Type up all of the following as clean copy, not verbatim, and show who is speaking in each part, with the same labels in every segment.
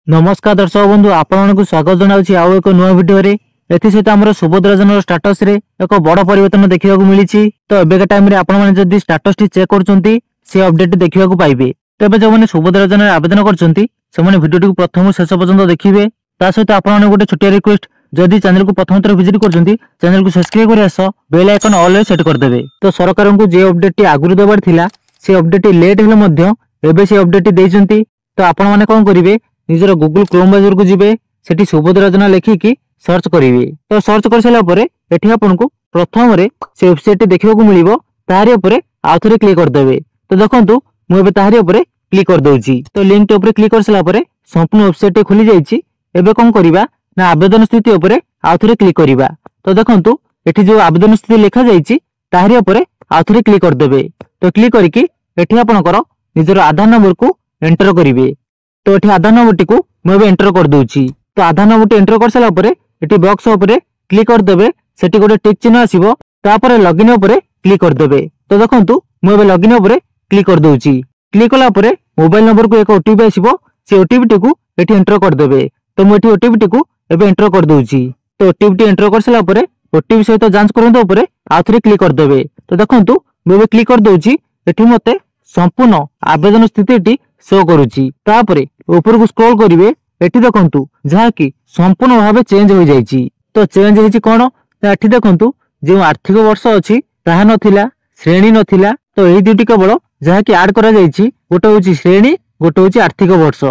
Speaker 1: नमस्कार दर्शक बंधु आपको स्वागत जनाऊँ आउ एक नुआ भिडियो एसत आम सुभद्रा योजना स्टाटस रे एक बड़ परिवर्तन देखा मिली। तो एबेका टाइम रे आपण माने जदि स्टाटस टी चेक करछंती से अपडेट देखा पाइबे। तेबे जो माने सुभद्रा योजना आवेदन करछंती से माने वीडियो टी प्रथम शेष पर्यंत देखिबे। ता सहित आपण माने गोटे छोटिया रिक्वेस्ट जदि चैनल को प्रथम थर विजिट करछंती चैनल को सब्सक्राइब करि आसो बेल आइकन ऑल रे सेट कर देबे। तो सरकार को जे अपडेट टी आगुरु देबार थिला से अपडेट टी लेट हेले मध्य एबे से अपडेट टी देछंती। तो आपण माने कोन करिवे निजर गूगल क्रोम ब्राउजर को जिबे सेठी सुभद्रा योजना लिखिकी सर्च करिवे। तो सर्च कर सारा परे एठी आपनको प्रथम रे से वेबसाइट देखिबा को मिलिबो ताहारी ऊपर आउ थरे क्लिक कर देबे। तो देखंतु मु एबे ताहारी ऊपर क्लिक कर दउची। तो लिंक टे ऊपर क्लिक कर सारा परे संपूर्ण वेबसाइट टे खुली जाईची। एबे कोन करिबा ना आवेदन स्थिति ऊपर आउ थरे क्लिक करिबा। तो देखंतु एठी जो आवेदन स्थिति लिखा जाईची ताहारी ऊपर आउ थरे क्लिक कर देबे। तो क्लिक करिकी एठी आपनकर निजर आधार नंबर को एंटर करिवे। तो एठी आधार नंबर टी को मैं एंटर कर दूची। तो आधार नंबर टी एंटर कर सारा परे एठी बॉक्स ऊपर क्लिक कर देबे। सेठी गोटे टिक चिन्ह आसीबो तापर लॉगिन ऊपर क्लिक कर देबे। तो देखंतु मैं एबे लॉगिन ऊपर क्लिक कर दूची। क्लिक कला परे मोबाइल नंबर को एक ओटीपी आसीबो से ओटीपी टी को एठी एंटर कर देबे। तो मैं एठी ओटीपी टी को एबे एंटर कर दूची। तो ओटीपी टी एंटर कर सारा परे ओटीपी सहित जांच करंतो ऊपर आथरे क्लिक कर देबे। तो देखंतु मैं एबे क्लिक कर दूची। एठी मते संपूर्ण आवेदन स्थिति टी शो करूची। तापरे ऊपर को स्क्रॉल करिवे एठी देखंतु जहा कि संपूर्ण भाबे चेंज हो जाईची। तो चेंज होईची कोन एठी देखंतु जे आर्थिक वर्ष अछि ताहा नथिला श्रेणी नथिला। तो एही दुटी केवल जहा कि ऐड करा जाईची गोटे होची श्रेणी गोटे होची आर्थिक वर्ष।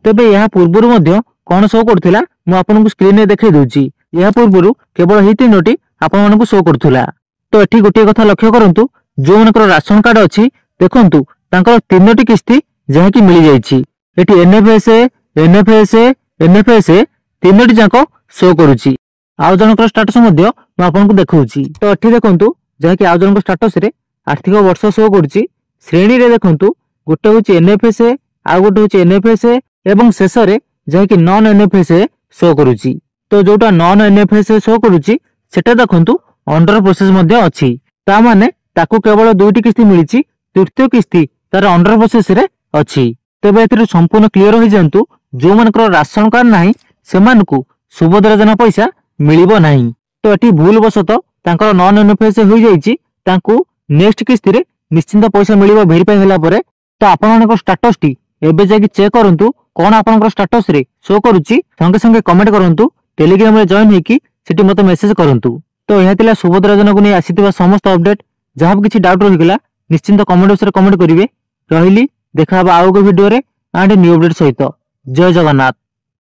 Speaker 1: तबे यहा पूर्वरु मध्य कोन शो करथिला मु आपनकु स्क्रीन रे देखाई दोची। यहा पूर्वरु केवल ही तीनोटी आपन मानकु शो करथुला। तो एठी गोटे कथा लक्ष्य करंतु जो मनकर राशन कार्ड अछि देखंतु तांकर तीनोटी किस्ती जहा कि मिली जाईची। एठी एनएफएसए एनएफएसए एनएफएसए तीनोटी जाको शो करूची। आउ जनकर स्टेटस मध्य म आपनकु देखौची। तो एठी देखंतु जहा कि आउ जनकर स्टेटस रे आर्थिक वर्ष शो करूची। श्रेणी रे देखंतु गोटे होची एनएफएसए आ गोटे होची एनएफएसए एवं शेष रे जहा कि नॉन एनएफएसए शो करूची। तो जोटा नॉन एनएफएसए शो करूची सेटा देखंतु अंडर प्रोसेस मध्य अछि। ता माने ताकू केवल दुईटी किस्ती मिलिची तृतीय किस्ती तार अंडर प्रोसेस रे अछि। तेबे एथिरे संपूर्ण क्लियर हो जांतु जो मनकर राशन कार्ड नाही सेमानकु सुभद्रा योजना पैसा मिलिबो नाही। तो एठी भूल बसत तांकर नॉन एनएफएसए होई जाईची तांकु नेक्स्ट किस्ती रे निश्चिंत पैसा मिलिबो वेरीफाई होला परे। तो आपन मानकर स्टेटस टी एबे जाकी चेक करंतु कोन आपनकर स्टेटस रे शो करूची संगे संगे कमेंट करंतु टेलीग्राम रे जॉइन हेकी सेठी मते मेसेज करंतु। तो यह तिला सुभद्रा योजना को नै आसीतिबा समस्त अपडेट। जहा भी किछि डाउट रहि गेला निश्चिंत कमेंट बॉक्स रे कमेंट करिवे। रहिली देखा आउ को वीडियो रे आंड न्यू अपडेट सहित। जय जगन्नाथ।